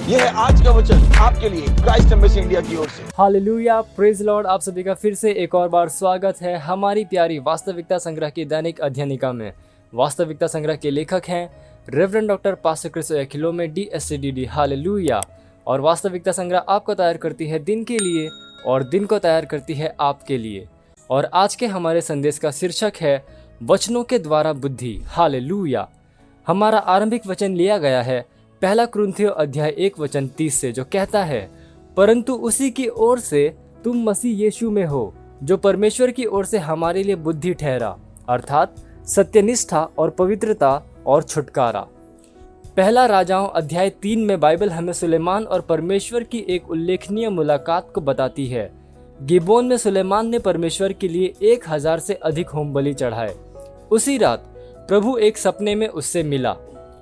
यह है आज का वचन आपके लिए क्राइस्ट एम्बेसी इंडिया की ओर से। Hallelujah, praise Lord. आप सभी का फिर से एक और बार स्वागत है हमारी प्यारी वास्तविकता संग्रह की दैनिक अध्ययनिका में। वास्तविकता संग्रह के लेखक हैं reverend doctor pastor Chris Oyakhilome DSCDD। Hallelujah. और वास्तविकता संग्रह आपको तैयार करती है दिन के लिए और दिन को तैयार करती है आपके लिए। और आज के हमारे संदेश का शीर्षक है वचनों के द्वारा बुद्धि। हालेलुया। हमारा आरंभिक वचन लिया गया है पहला कुरिन्थियों अध्याय 1 वचन 30 से, जो कहता है, परंतु उसी की ओर से तुम मसीह यीशु में हो, जो परमेश्वर की ओर से हमारे लिए बुद्धि ठहरा, अर्थात सत्यनिष्ठा और पवित्रता और छुटकारा। पहला राजाओं अध्याय 3 में बाइबल हमें सुलेमान और परमेश्वर की एक उल्लेखनीय मुलाकात को बताती है। गिबोन में सुलेमान ने परमेश्वर के लिए 1000 से अधिक होम बलि चढ़ाए। उसी रात प्रभु एक सपने में उससे मिला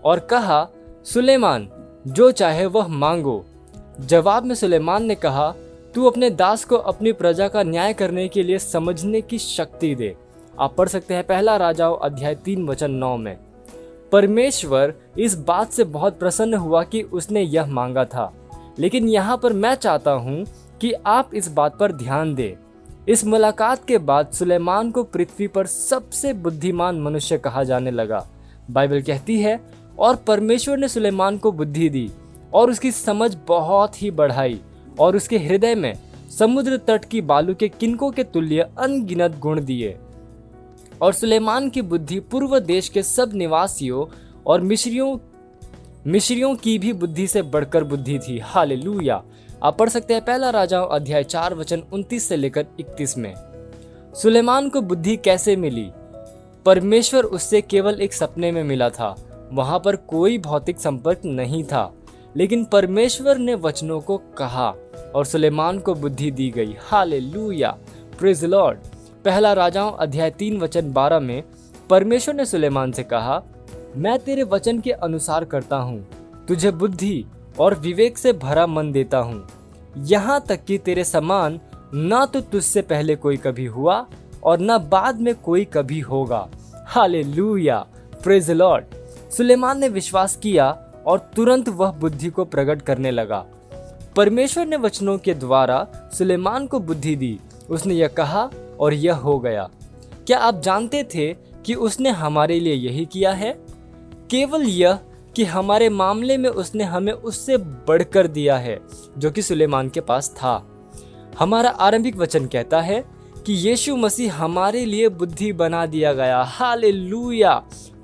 और कहा, सुलेमान, जो चाहे वह मांगो। जवाब में सुलेमान ने कहा, तू अपने दास को अपनी प्रजा का न्याय करने के लिए समझने की शक्ति दे। आप पढ़ सकते हैं पहला राजाओं अध्याय 3 वचन 9 में। परमेश्वर इस बात से बहुत प्रसन्न हुआ कि उसने यह मांगा था, लेकिन यहाँ पर मैं चाहता हूँ कि आप इस बात पर ध्यान दें। इस मुलाकात के बाद सुलेमान को पृथ्वी पर सबसे बुद्धिमान मनुष्य कहा जाने लगा। बाइबल कहती है, और परमेश्वर ने सुलेमान को बुद्धि दी और उसकी समझ बहुत ही बढ़ाई और उसके हृदय में समुद्र तट की बालू के किनकों के तुल्य अनगिनत गुण दिए। और सुलेमान की बुद्धि पूर्व देश के सब निवासियों और मिस्रियों की भी बुद्धि से बढ़कर बुद्धि थी। हालेलुया। आप पढ़ सकते हैं पहला राजाओं अध्याय 4 वचन 29 से लेकर 31 में। सुलेमान को बुद्धि कैसे मिली? परमेश्वर उससे केवल एक सपने में मिला था। वहां पर कोई भौतिक संपर्क नहीं था, लेकिन परमेश्वर ने वचनों को कहा और सुलेमान को बुद्धि दी गई। Hallelujah, praise Lord. पहला राजाओं अध्याय 3 वचन 12 में परमेश्वर ने सुलेमान से कहा, मैं तेरे वचन के अनुसार करता हूँ, तुझे बुद्धि और विवेक से भरा मन देता हूँ, यहाँ तक कि तेरे समान न तो तुझसे पहले कोई कभी हुआ और न बाद में कोई कभी होगा। Hallelujah, praise Lord. सुलेमान ने विश्वास किया और तुरंत वह बुद्धि को प्रकट करने लगा। परमेश्वर ने वचनों के द्वारा सुलेमान को बुद्धि दी। उसने यह कहा और यह हो गया। क्या आप जानते थे कि उसने हमारे लिए यही किया है? केवल यह कि हमारे मामले में उसने हमें उससे बढ़कर दिया है जो कि सुलेमान के पास था। हमारा आरंभिक वचन कहता है कि यीशु मसीह हमारे लिए बुद्धि बना दिया गया। Hallelujah,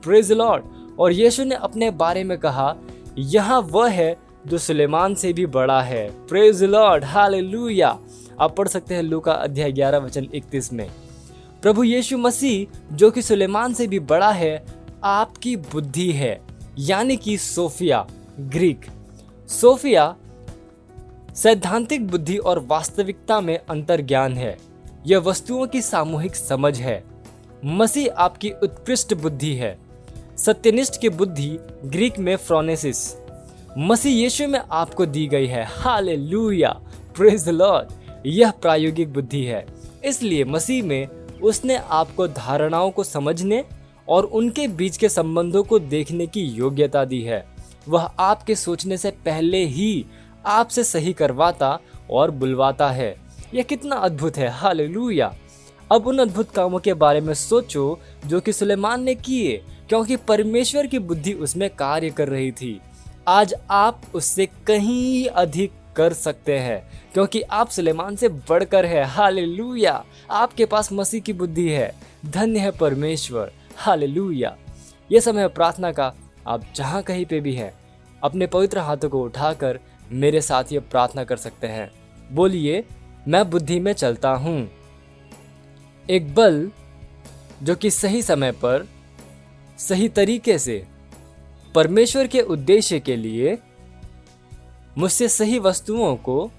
praise Lord. और यीशु ने अपने बारे में कहा, यहाँ वह है जो सुलेमान से भी बड़ा है। Praise Lord, hallelujah. आप पढ़ सकते हैं लूका अध्याय 11 वचन 31 में। प्रभु यीशु मसीह जो कि सुलेमान से भी बड़ा है, आपकी बुद्धि है, यानी कि सोफिया। ग्रीक सोफिया सैद्धांतिक बुद्धि और वास्तविकता में अंतर्ज्ञान है। यह वस्तुओं की सामूहिक समझ है। मसीह आपकी उत्कृष्ट बुद्धि है। सत्यनिष्ठ की बुद्धि ग्रीक में फ्रोनेसिस मसीह यीशु में आपको दी गई है। Hallelujah, praise the Lord. यह प्रायोगिक बुद्धि है, इसलिए मसीह में उसने आपको धारणाओं को समझने और उनके बीच के संबंधों को देखने की योग्यता दी है। वह आपके सोचने से पहले ही आपसे सही करवाता और बुलवाता है। यह कितना अद्भुत है। हालेलुया। अब उन अद्भुत कामों के बारे में सोचो जो कि सुलेमान ने किए, क्योंकि परमेश्वर की बुद्धि उसमें कार्य कर रही थी। आज आप उससे कहीं अधिक कर सकते हैं, क्योंकि आप सुलेमान से बढ़कर है। हालेलुया। आपके पास मसीह की बुद्धि है। धन्य है परमेश्वर। हालेलुया। ये समय प्रार्थना का। आप जहाँ कहीं पे भी हैं, अपने पवित्र हाथों को उठाकर मेरे साथ ये प्रार्थना कर सकते हैं। बोलिए, मैं बुद्धि में चलता हूँ। एक बल जो कि सही समय पर सही तरीके से परमेश्वर के उद्देश्य के लिए मुझसे सही वस्तुओं को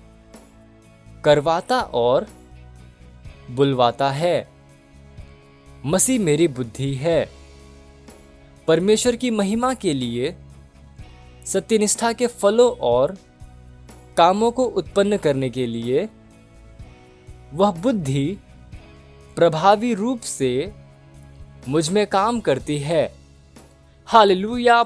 करवाता और बुलवाता है। मसीह मेरी बुद्धि है। परमेश्वर की महिमा के लिए सत्यनिष्ठा के फलों और कामों को उत्पन्न करने के लिए वह बुद्धि प्रभावी रूप से मुझ में काम करती है। हालेलुया।